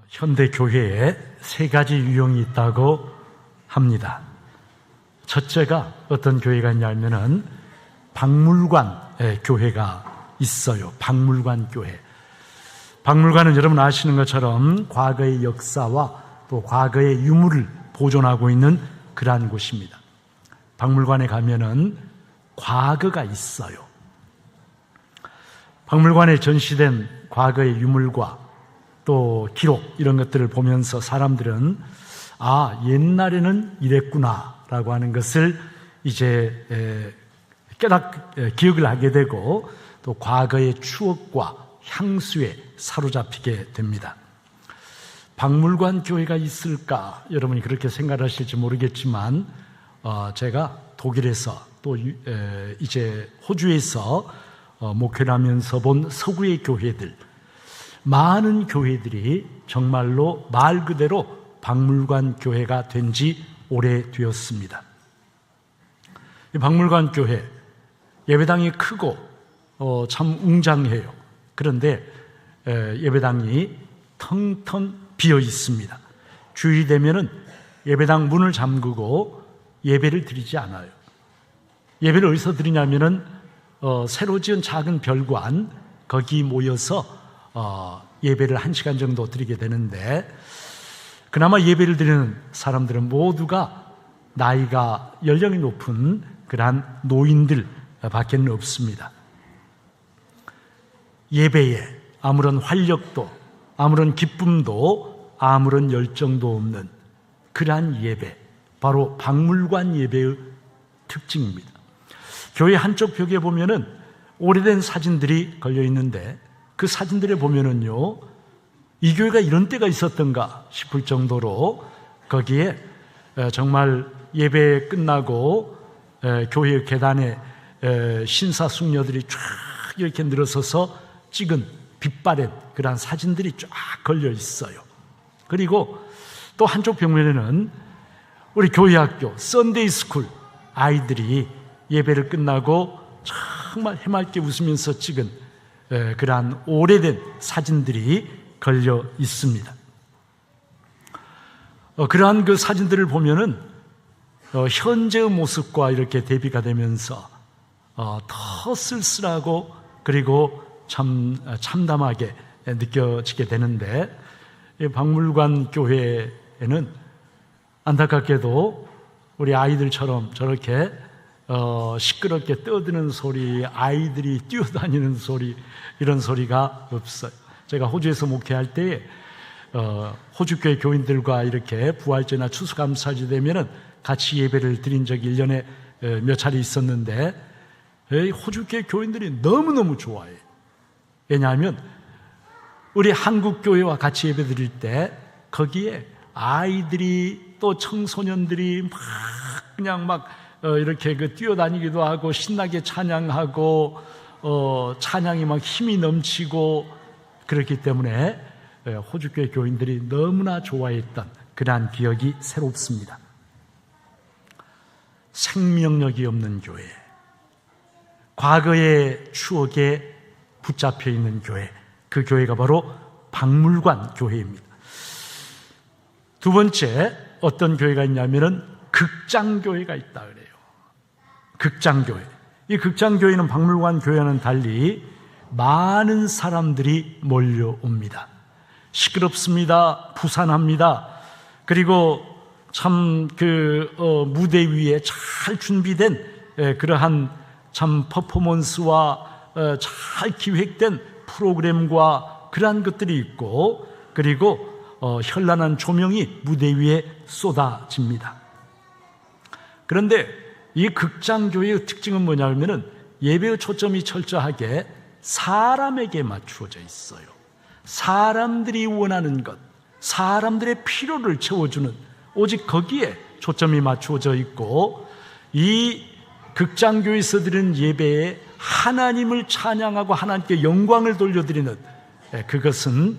현대 교회에 세 가지 유형이 있다고 합니다. 첫째가 어떤 교회가 있냐면은 박물관 교회가 있어요. 박물관 교회. 박물관은 여러분 아시는 것처럼 과거의 역사와 또 과거의 유물을 보존하고 있는 그러한 곳입니다. 박물관에 가면은 과거가 있어요. 박물관에 전시된 과거의 유물과 또 기록 이런 것들을 보면서 사람들은 옛날에는 이랬구나 라고 하는 것을 이제 기억을 하게 되고 또 과거의 추억과 향수에 사로잡히게 됩니다. 박물관 교회가 있을까? 여러분이 그렇게 생각하실지 모르겠지만 제가 독일에서 또 이제 호주에서 목회를 하면서 본 서구의 교회들, 많은 교회들이 정말로 말 그대로 박물관 교회가 된 지 오래되었습니다. 이 박물관 교회 예배당이 크고 참 웅장해요. 그런데 예배당이 텅텅 비어 있습니다. 주일이 되면은 예배당 문을 잠그고 예배를 드리지 않아요. 예배를 어디서 드리냐면은 새로 지은 작은 별관 거기 모여서 예배를 1시간 정도 드리게 되는데, 그나마 예배를 드리는 사람들은 모두가 나이가 연령이 높은 그러한 노인들 밖에는 없습니다. 예배에 아무런 활력도, 아무런 기쁨도, 아무런 열정도 없는 그러한 예배, 바로 박물관 예배의 특징입니다. 교회 한쪽 벽에 보면은 오래된 사진들이 걸려 있는데 그 사진들에 보면은요, 이 교회가 이런 때가 있었던가 싶을 정도로 거기에 정말 예배 끝나고 교회 계단에 신사숙녀들이 쫙 이렇게 늘어서서 찍은 빛바랜 그러한 사진들이 쫙 걸려 있어요. 그리고 또 한쪽 벽면에는 우리 교회 학교 썬데이 스쿨 아이들이 예배를 끝나고 정말 해맑게 웃으면서 찍은 그러한 오래된 사진들이 걸려 있습니다. 그러한 그 사진들을 보면은 현재의 모습과 이렇게 대비가 되면서 더 쓸쓸하고 그리고 참 참담하게 느껴지게 되는데, 이 박물관 교회에는 안타깝게도 우리 아이들처럼 저렇게 시끄럽게 떠드는 소리, 아이들이 뛰어다니는 소리, 이런 소리가 없어요. 제가 호주에서 목회할 때 호주교회 교인들과 이렇게 부활절이나 추수감사절 되면은 같이 예배를 드린 적이 1년에 몇 차례 있었는데 호주교회 교인들이 너무너무 좋아해요. 왜냐하면 우리 한국교회와 같이 예배 드릴 때 거기에 아이들이 또 청소년들이 그냥 이렇게 뛰어다니기도 하고 신나게 찬양하고 찬양이 막 힘이 넘치고 그렇기 때문에 호주교회 교인들이 너무나 좋아했던 그러한 기억이 새롭습니다. 생명력이 없는 교회, 과거의 추억에 붙잡혀 있는 교회, 그 교회가 바로 박물관 교회입니다. 두 번째, 어떤 교회가 있냐면은 극장교회가 있다 그래요. 극장교회. 이 극장교회는 박물관 교회와는 달리 많은 사람들이 몰려옵니다. 시끄럽습니다. 부산합니다. 그리고 참 무대 위에 잘 준비된 그러한 참 퍼포먼스와 잘 기획된 프로그램과 그러한 것들이 있고, 그리고 현란한 조명이 무대 위에 쏟아집니다. 그런데 이 극장교회의 특징은 뭐냐면은 예배의 초점이 철저하게 사람에게 맞추어져 있어요. 사람들이 원하는 것, 사람들의 필요를 채워주는, 오직 거기에 초점이 맞추어져 있고, 이 극장교회에서 드리는 예배에 하나님을 찬양하고 하나님께 영광을 돌려드리는, 그것은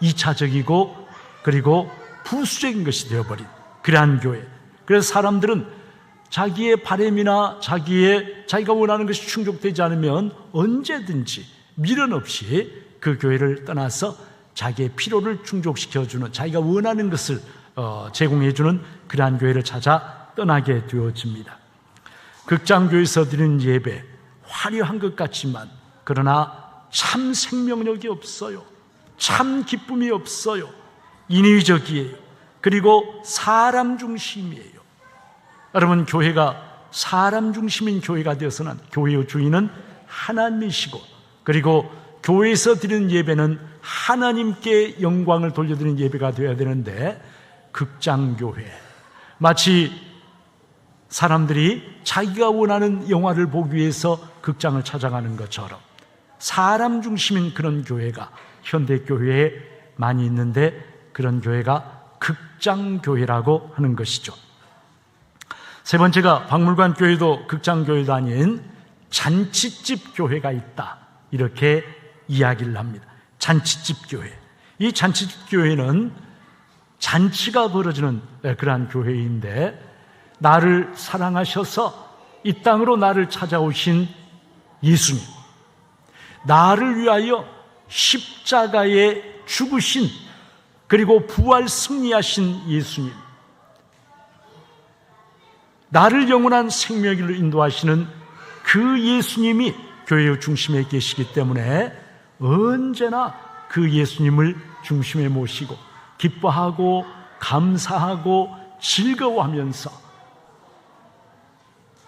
2차적이고 그리고 부수적인 것이 되어버린 그러한 교회. 그래서 사람들은 자기의 바람이나 자기가 원하는 것이 충족되지 않으면 언제든지 미련 없이 그 교회를 떠나서 자기의 필요를 충족시켜주는, 자기가 원하는 것을 제공해주는 그러한 교회를 찾아 떠나게 되어집니다. 극장교회에서 드리는 예배, 화려한 것 같지만 그러나 참 생명력이 없어요. 참 기쁨이 없어요. 인위적이에요. 그리고 사람 중심이에요. 여러분, 교회가 사람 중심인 교회가 되어서는 안 돼요. 교회의 주인은 하나님이시고, 그리고 교회에서 드리는 예배는 하나님께 영광을 돌려드리는 예배가 되어야 되는데, 극장교회, 마치 사람들이 자기가 원하는 영화를 보기 위해서 극장을 찾아가는 것처럼 사람 중심인 그런 교회가 현대교회에 많이 있는데, 그런 교회가 극장교회라고 하는 것이죠. 세 번째가 박물관 교회도 극장교회도 아닌 잔치집 교회가 있다, 이렇게 이야기를 합니다. 잔치집 교회. 이 잔치집 교회는 잔치가 벌어지는 그러한 교회인데, 나를 사랑하셔서 이 땅으로 나를 찾아오신 예수님, 나를 위하여 십자가에 죽으신, 그리고 부활 승리하신 예수님, 나를 영원한 생명길로 인도하시는 그 예수님이 교회의 중심에 계시기 때문에 언제나 그 예수님을 중심에 모시고 기뻐하고 감사하고 즐거워하면서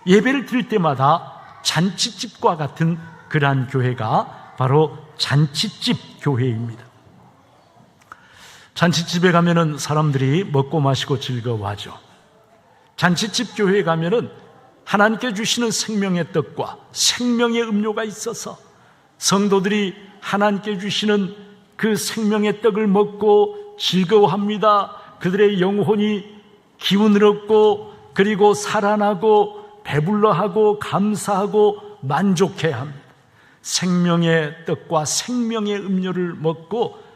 예배를 드릴 때마다 잔치집과 같은 그러한 교회가 바로 잔치집 교회입니다. 잔치집에 가면은 사람들이 먹고 마시고 즐거워하죠. 잔치집 교회에 가면은 하나님께 주시는 생명의 떡과 생명의 음료가 있어서 성도들이 하나님께 주시는 그 생명의 떡을 먹고 즐거워합니다. 그들의 영혼이 기운을 얻고, 그리고 살아나고 배불러하고 감사하고 만족해야 합니다. 생명의 떡과 생명의 음료를 먹고,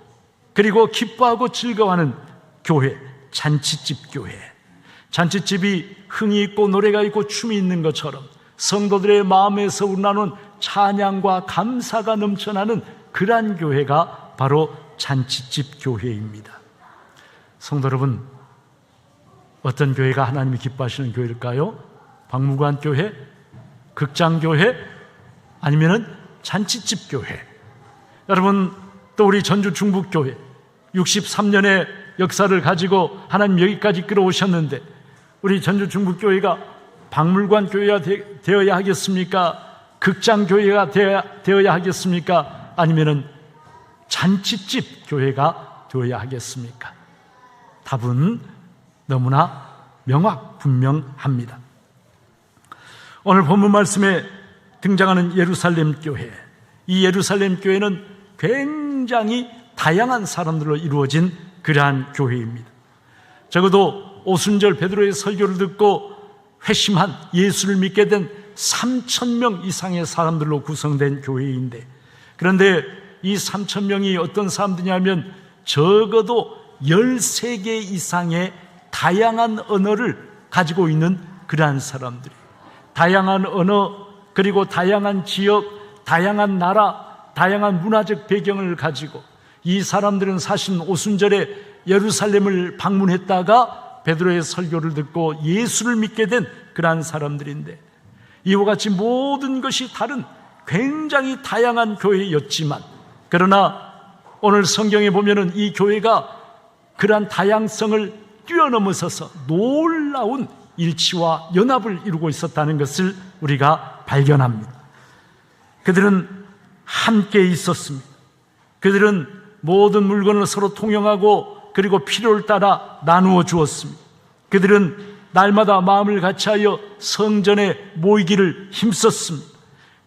그리고 기뻐하고 즐거워하는 교회, 잔치집 교회. 잔치집이 흥이 있고 노래가 있고 춤이 있는 것처럼 성도들의 마음에서 우러나오는 찬양과 감사가 넘쳐나는 그러한 교회가 바로 잔치집 교회입니다. 성도 여러분, 어떤 교회가 하나님이 기뻐하시는 교회일까요? 박물관 교회? 극장 교회? 아니면은 잔치집 교회? 여러분, 또 우리 전주 중북교회 63년의 역사를 가지고 하나님 여기까지 끌어오셨는데, 우리 전주 중북교회가 박물관 교회가 되어야 하겠습니까? 극장 교회가 되어야 하겠습니까? 아니면은 잔치집 교회가 되어야 하겠습니까? 답은 너무나 분명합니다. 오늘 본문 말씀에 등장하는 예루살렘 교회, 이 예루살렘 교회는 굉장히 다양한 사람들로 이루어진 그러한 교회입니다. 적어도 오순절 베드로의 설교를 듣고 회심한, 예수를 믿게 된 3,000명 이상의 사람들로 구성된 교회인데, 그런데 이 3,000명이 어떤 사람들이냐면 적어도 13개 이상의 다양한 언어를 가지고 있는 그러한 사람들이, 다양한 언어, 그리고 다양한 지역, 다양한 나라, 다양한 문화적 배경을 가지고, 이 사람들은 사실 오순절에 예루살렘을 방문했다가 베드로의 설교를 듣고 예수를 믿게 된 그러한 사람들인데, 이와 같이 모든 것이 다른 굉장히 다양한 교회였지만, 그러나 오늘 성경에 보면은 이 교회가 그러한 다양성을 뛰어넘어서서 놀라운 일치와 연합을 이루고 있었다는 것을 우리가 발견합니다. 그들은 함께 있었습니다. 그들은 모든 물건을 서로 통용하고, 그리고 필요를 따라 나누어 주었습니다. 그들은 날마다 마음을 같이하여 성전에 모이기를 힘썼습니다.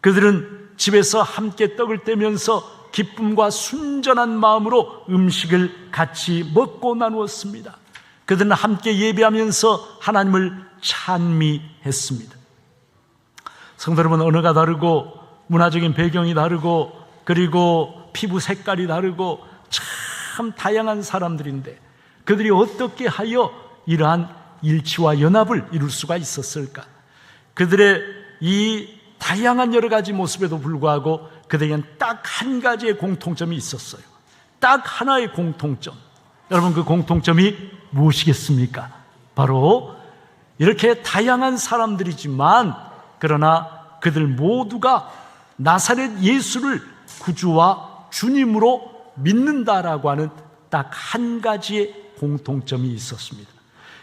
그들은 집에서 함께 떡을 떼면서 기쁨과 순전한 마음으로 음식을 같이 먹고 나누었습니다. 그들은 함께 예배하면서 하나님을 찬미했습니다. 성도 여러분, 언어가 다르고 문화적인 배경이 다르고, 그리고 피부 색깔이 다르고 참 다양한 사람들인데, 그들이 어떻게 하여 이러한 일치와 연합을 이룰 수가 있었을까? 그들의 이 다양한 여러 가지 모습에도 불구하고 그들에겐 딱 한 가지의 공통점이 있었어요. 딱 하나의 공통점. 여러분, 그 공통점이 무엇이겠습니까? 바로 이렇게 다양한 사람들이지만 그러나 그들 모두가 나사렛 예수를 구주와 주님으로 믿는다라고 하는 딱 한 가지의 공통점이 있었습니다.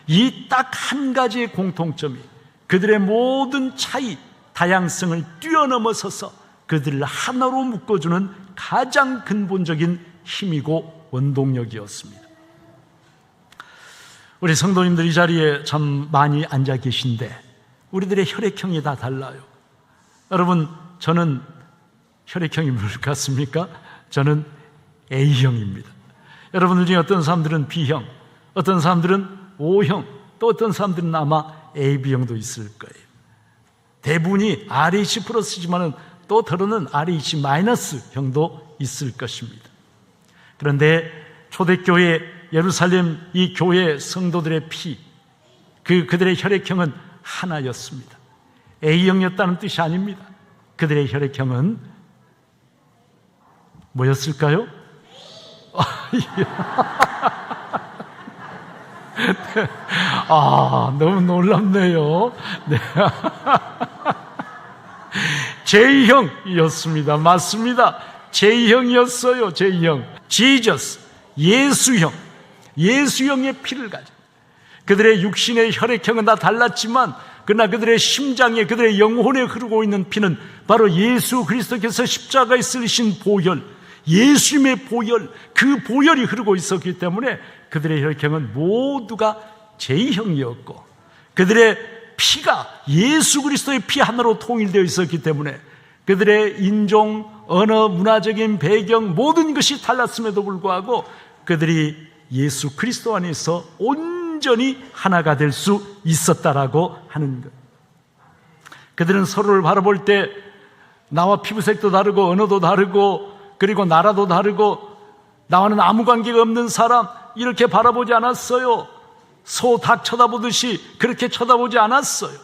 이 딱 한 가지의 공통점이 그들의 모든 차이, 다양성을 뛰어넘어서서 그들을 하나로 묶어주는 가장 근본적인 힘이고 원동력이었습니다. 우리 성도님들 이 자리에 참 많이 앉아 계신데 우리들의 혈액형이 다 달라요. 여러분, 저는 혈액형이 뭘 같습니까? 저는 A형입니다. 여러분들 중에 어떤 사람들은 B형, 어떤 사람들은 O형, 또 어떤 사람들은 아마 AB형도 있을 거예요. 대부분이 RH 플러스지만은 또 더러는 RH 마이너스 형도 있을 것입니다. 그런데 초대교회 예루살렘 이 교회 성도들의 피, 그들의 혈액형은 하나였습니다. A형이었다는 뜻이 아닙니다. 그들의 혈액형은 뭐였을까요? 너무 놀랍네요. 네. J형이었습니다. 맞습니다. J형이었어요. J형. Jesus, 예수형. 예수형의 피를 가진 그들의 육신의 혈액형은 다 달랐지만 그러나 그들의 심장에, 그들의 영혼에 흐르고 있는 피는 바로 예수 그리스도께서 십자가에 쓸리신 보혈, 예수님의 보혈, 그 보혈이 흐르고 있었기 때문에 그들의 혈액형은 모두가 J형이었고 그들의 피가 예수 그리스도의 피 하나로 통일되어 있었기 때문에 그들의 인종, 언어, 문화적인 배경 모든 것이 달랐음에도 불구하고 그들이 예수 그리스도 안에서 온전히 하나가 될 수 있었다라고 하는 것. 그들은 서로를 바라볼 때 나와 피부색도 다르고 언어도 다르고 그리고 나라도 다르고 나와는 아무 관계가 없는 사람 이렇게 바라보지 않았어요. 소, 닭 쳐다보듯이 그렇게 쳐다보지 않았어요.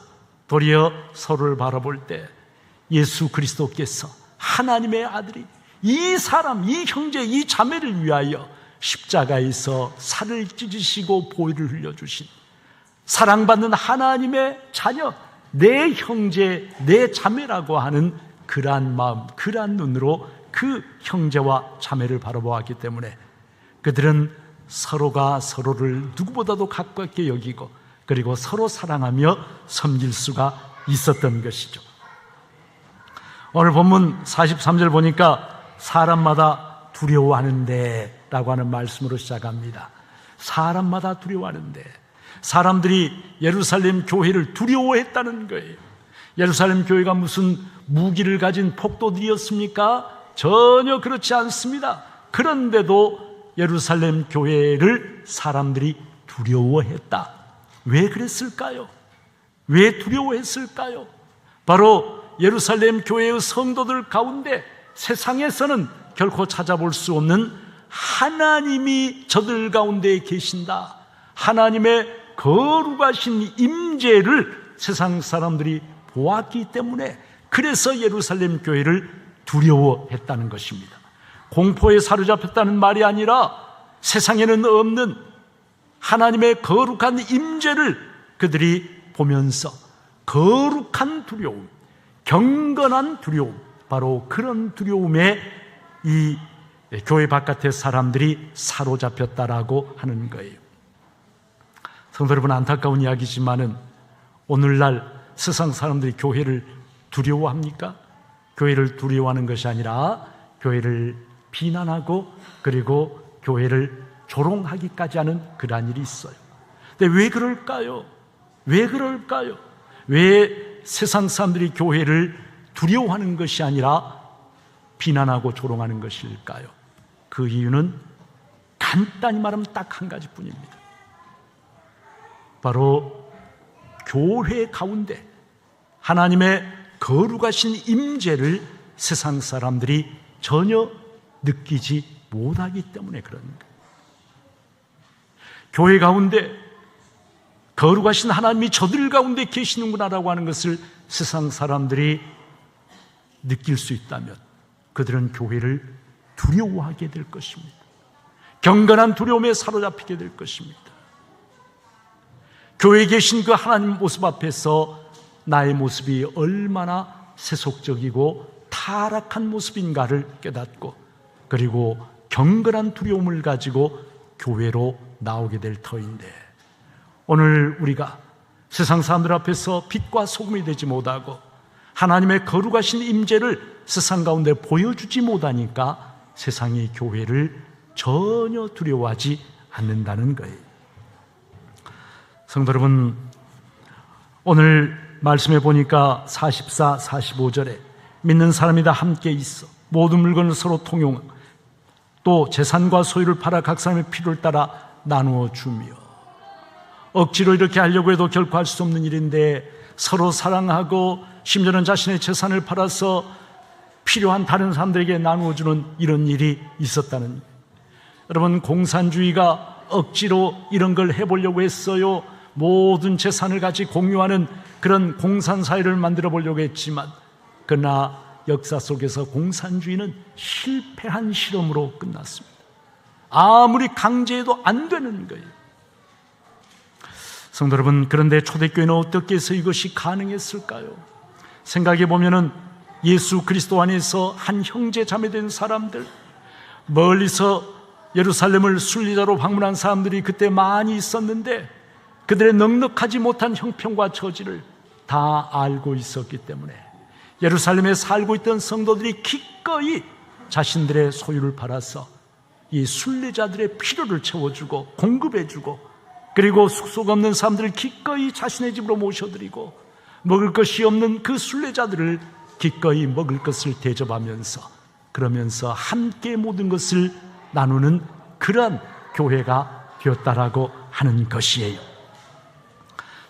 도리어 서로를 바라볼 때 예수 그리스도께서 하나님의 아들이 이 사람, 이 형제, 이 자매를 위하여 십자가에서 살을 찢으시고 보혈을 흘려주신 사랑받는 하나님의 자녀, 내 형제, 내 자매라고 하는 그러한 마음, 그러한 눈으로 그 형제와 자매를 바라보았기 때문에 그들은 서로가 서로를 누구보다도 가깝게 여기고 그리고 서로 사랑하며 섬길 수가 있었던 것이죠. 오늘 본문 43절 보니까 사람마다 두려워하는데 라고 하는 말씀으로 시작합니다. 사람마다 두려워하는데 사람들이 예루살렘 교회를 두려워했다는 거예요. 예루살렘 교회가 무슨 무기를 가진 폭도들이었습니까? 전혀 그렇지 않습니다. 그런데도 예루살렘 교회를 사람들이 두려워했다. 왜 그랬을까요? 왜 두려워했을까요? 바로 예루살렘 교회의 성도들 가운데 세상에서는 결코 찾아볼 수 없는 하나님이 저들 가운데 계신다. 하나님의 거룩하신 임재를 세상 사람들이 보았기 때문에 그래서 예루살렘 교회를 두려워했다는 것입니다. 공포에 사로잡혔다는 말이 아니라 세상에는 없는 하나님의 거룩한 임재를 그들이 보면서 거룩한 두려움, 경건한 두려움, 바로 그런 두려움에 이 교회 바깥의 사람들이 사로잡혔다라고 하는 거예요. 성도 여러분, 안타까운 이야기지만은 오늘날 세상 사람들이 교회를 두려워합니까? 교회를 두려워하는 것이 아니라 교회를 비난하고 그리고 교회를 조롱하기까지 하는 그러한 일이 있어요. 근데 왜 그럴까요? 왜 그럴까요? 왜 세상 사람들이 교회를 두려워하는 것이 아니라 비난하고 조롱하는 것일까요? 그 이유는 간단히 말하면 딱 한 가지뿐입니다. 바로 교회 가운데 하나님의 거룩하신 임재를 세상 사람들이 전혀 느끼지 못하기 때문에 그런 거예요. 교회 가운데 거룩하신 하나님이 저들 가운데 계시는구나라고 하는 것을 세상 사람들이 느낄 수 있다면 그들은 교회를 두려워하게 될 것입니다. 경건한 두려움에 사로잡히게 될 것입니다. 교회에 계신 그 하나님 모습 앞에서 나의 모습이 얼마나 세속적이고 타락한 모습인가를 깨닫고 그리고 경건한 두려움을 가지고 교회로 나오게 될 터인데, 오늘 우리가 세상 사람들 앞에서 빛과 소금이 되지 못하고 하나님의 거룩하신 임재를 세상 가운데 보여주지 못하니까 세상이 교회를 전혀 두려워하지 않는다는 거예요. 성도 여러분, 오늘 말씀해 보니까 44, 45절에 믿는 사람이 다 함께 있어 모든 물건을 서로 통용하고 또 재산과 소유를 팔아 각 사람의 필요를 따라 나누어 주며, 억지로 이렇게 하려고 해도 결코 할 수 없는 일인데 서로 사랑하고 심지어는 자신의 재산을 팔아서 필요한 다른 사람들에게 나누어주는 이런 일이 있었다는, 여러분, 공산주의가 억지로 이런 걸 해보려고 했어요. 모든 재산을 같이 공유하는 그런 공산사회를 만들어 보려고 했지만, 그러나 역사 속에서 공산주의는 실패한 실험으로 끝났습니다. 아무리 강제해도 안 되는 거예요. 성도 여러분, 그런데 초대교회는 어떻게 해서 이것이 가능했을까요? 생각해 보면은 예수 그리스도 안에서 한 형제 자매된 사람들, 멀리서 예루살렘을 순리자로 방문한 사람들이 그때 많이 있었는데 그들의 넉넉하지 못한 형편과 처지를 다 알고 있었기 때문에 예루살렘에 살고 있던 성도들이 기꺼이 자신들의 소유를 팔아서 이 순례자들의 필요를 채워주고 공급해주고, 그리고 숙소가 없는 사람들을 기꺼이 자신의 집으로 모셔드리고 먹을 것이 없는 그 순례자들을 기꺼이 먹을 것을 대접하면서, 그러면서 함께 모든 것을 나누는 그러한 교회가 되었다라고 하는 것이에요.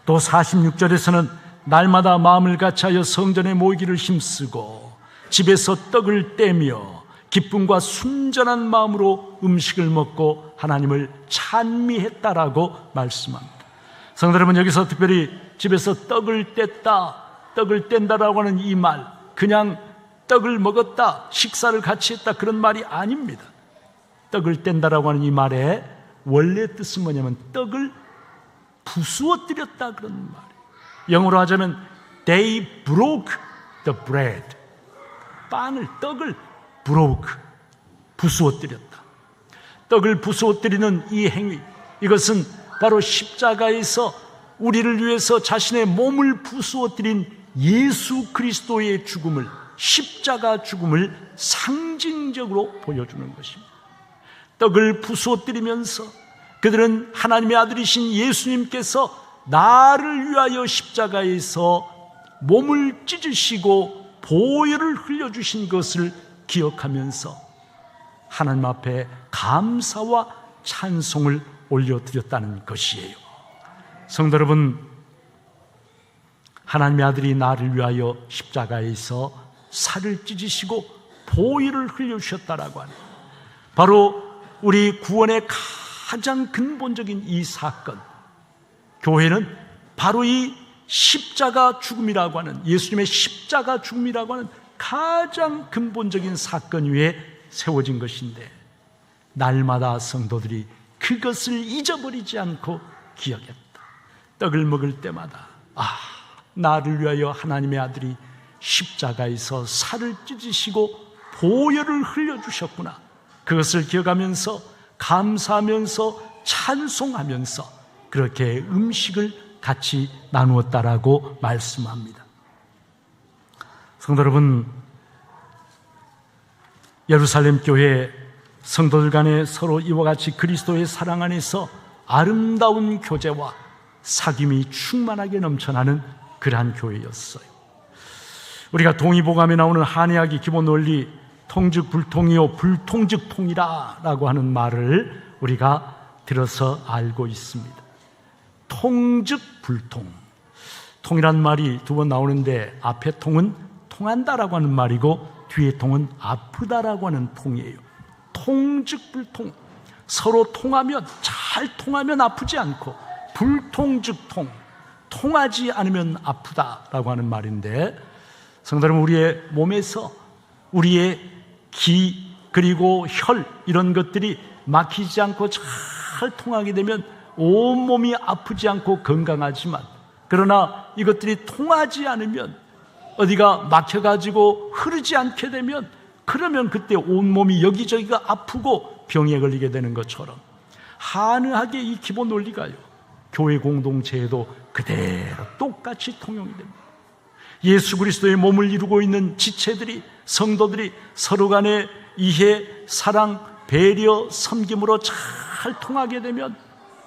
또 46절에서는 날마다 마음을 같이하여 성전에 모이기를 힘쓰고 집에서 떡을 떼며 기쁨과 순전한 마음으로 음식을 먹고 하나님을 찬미했다라고 말씀합니다. 성도 여러분, 여기서 특별히 집에서 떡을 뗐다, 떡을 뗀다라고 하는 이 말, 그냥 떡을 먹었다, 식사를 같이 했다, 그런 말이 아닙니다. 떡을 뗀다라고 하는 이 말의 원래 뜻은 뭐냐면 떡을 부수어뜨렸다, 그런 말이에요. 영어로 하자면 They broke the bread. 떡을 broke, 부수어뜨렸다. 떡을 부수어뜨리는 이 행위, 이것은 바로 십자가에서 우리를 위해서 자신의 몸을 부수어뜨린 예수 그리스도의 죽음을, 십자가 죽음을 상징적으로 보여주는 것입니다. 떡을 부수어뜨리면서 그들은 하나님의 아들이신 예수님께서 나를 위하여 십자가에서 몸을 찢으시고 보혈을 흘려주신 것을 기억하면서 하나님 앞에 감사와 찬송을 올려드렸다는 것이에요. 성도 여러분, 하나님의 아들이 나를 위하여 십자가에서 살을 찢으시고 보혈을 흘려주셨다라고 하는, 바로 우리 구원의 가장 근본적인 이 사건, 교회는 바로 이 십자가 죽음이라고 하는, 예수님의 십자가 죽음이라고 하는 가장 근본적인 사건 위에 세워진 것인데, 날마다 성도들이 그것을 잊어버리지 않고 기억했다. 떡을 먹을 때마다 나를 위하여 하나님의 아들이 십자가에서 살을 찢으시고 보혈을 흘려주셨구나, 그것을 기억하면서 감사하면서 찬송하면서 그렇게 음식을 같이 나누었다라고 말씀합니다. 성도 여러분, 예루살렘 교회 성도들 간에 서로 이와 같이 그리스도의 사랑 안에서 아름다운 교제와 사귐이 충만하게 넘쳐나는 그러한 교회였어요. 우리가 동의보감에 나오는 한의학의 기본 원리, 통즉 불통이요 불통즉 통이라 라고 하는 말을 우리가 들어서 알고 있습니다. 통즉 불통, 통이란 말이 두 번 나오는데 앞에 통은 통한다라고 하는 말이고 뒤에 통은 아프다라고 하는 통이에요. 통즉 불통, 서로 통하면 잘 잘 통하면 아프지 않고 불통즉통, 통하지 않으면 아프다라고 하는 말인데, 성도 여러분, 우리의 몸에서 우리의 기 그리고 혈 이런 것들이 막히지 않고 잘 통하게 되면 온몸이 아프지 않고 건강하지만, 그러나 이것들이 통하지 않으면, 어디가 막혀가지고 흐르지 않게 되면, 그러면 그때 온몸이 여기저기가 아프고 병에 걸리게 되는 것처럼 한의학의 이 기본 논리가요, 교회 공동체에도 그대로 똑같이 통용이 됩니다. 예수 그리스도의 몸을 이루고 있는 지체들이, 성도들이 서로 간의 이해, 사랑, 배려, 섬김으로 잘 통하게 되면,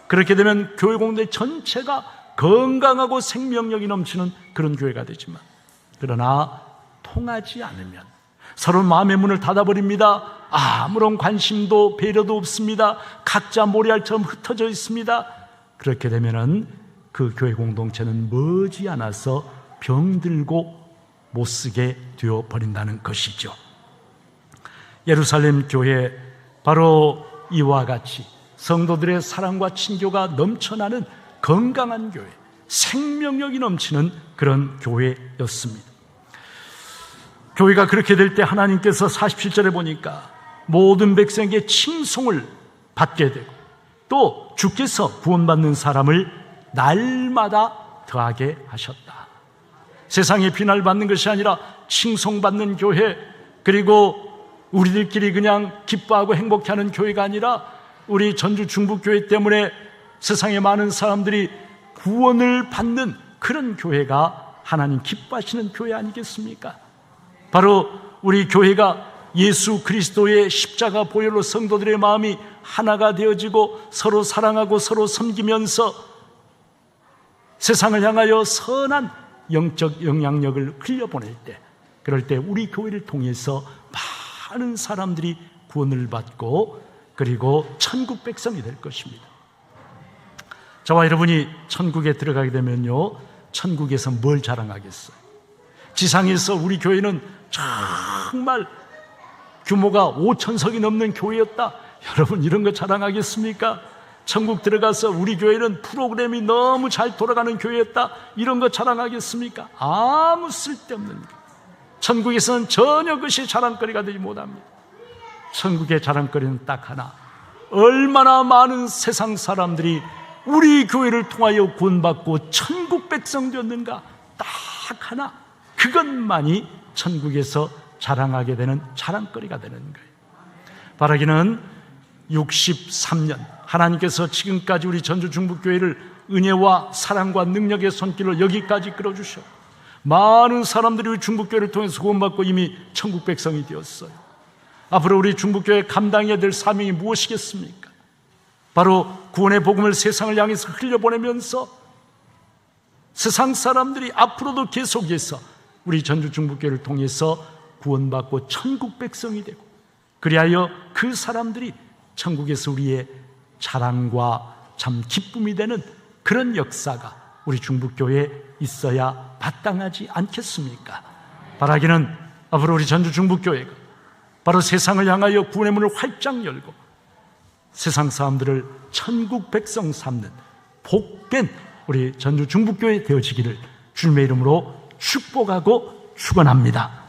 그렇게 되면 교회 공동체 전체가 건강하고 생명력이 넘치는 그런 교회가 되지만, 그러나 통하지 않으면 서로 마음의 문을 닫아버립니다. 아무런 관심도 배려도 없습니다. 각자 모래알처럼 흩어져 있습니다. 그렇게 되면은 그 교회 공동체는 머지않아서 병들고 못쓰게 되어버린다는 것이죠. 예루살렘 교회, 바로 이와 같이 성도들의 사랑과 친교가 넘쳐나는 건강한 교회, 생명력이 넘치는 그런 교회였습니다. 교회가 그렇게 될 때 하나님께서 47절에 보니까 모든 백성에게 칭송을 받게 되고, 또 주께서 구원받는 사람을 날마다 더하게 하셨다. 세상에 비난받는 것이 아니라 칭송받는 교회, 그리고 우리들끼리 그냥 기뻐하고 행복해하는 교회가 아니라 우리 전주 중부교회 때문에 세상에 많은 사람들이 구원을 받는 그런 교회가 하나님 기뻐하시는 교회 아니겠습니까? 바로 우리 교회가 예수 그리스도의 십자가 보혈로 성도들의 마음이 하나가 되어지고 서로 사랑하고 서로 섬기면서 세상을 향하여 선한 영적 영향력을 흘려보낼 때, 그럴 때 우리 교회를 통해서 많은 사람들이 구원을 받고 그리고 천국 백성이 될 것입니다. 저와 여러분이 천국에 들어가게 되면요, 천국에서 뭘 자랑하겠어요? 지상에서 우리 교회는 정말 규모가 5,000석이 넘는 교회였다, 여러분 이런 거 자랑하겠습니까? 천국 들어가서 우리 교회는 프로그램이 너무 잘 돌아가는 교회였다, 이런 거 자랑하겠습니까? 아무 쓸데없는 거. 천국에서는 전혀 그것이 자랑거리가 되지 못합니다. 천국의 자랑거리는 딱 하나, 얼마나 많은 세상 사람들이 우리 교회를 통하여 구원받고 천국 백성 되었는가, 딱 하나, 그것만이 천국에서 자랑하게 되는 자랑거리가 되는 거예요. 바라기는 63년 하나님께서 지금까지 우리 전주 중부교회를 은혜와 사랑과 능력의 손길로 여기까지 끌어주셔 많은 사람들이 우리 중부교회를 통해서 구원받고 이미 천국 백성이 되었어요. 앞으로 우리 중부교회 감당해야 될 사명이 무엇이겠습니까? 바로 구원의 복음을 세상을 향해서 흘려보내면서 세상 사람들이 앞으로도 계속해서 우리 전주 중부교회를 통해서 구원받고 천국 백성이 되고, 그리하여 그 사람들이 천국에서 우리의 자랑과 참 기쁨이 되는 그런 역사가 우리 중부교회에 있어야 마땅하지 않겠습니까? 바라기는 앞으로 우리 전주 중부교회가 바로 세상을 향하여 구원의 문을 활짝 열고 세상 사람들을 천국 백성 삼는 복된 우리 전주 중부교회 되어지기를 주님의 이름으로 축복하고 축원합니다.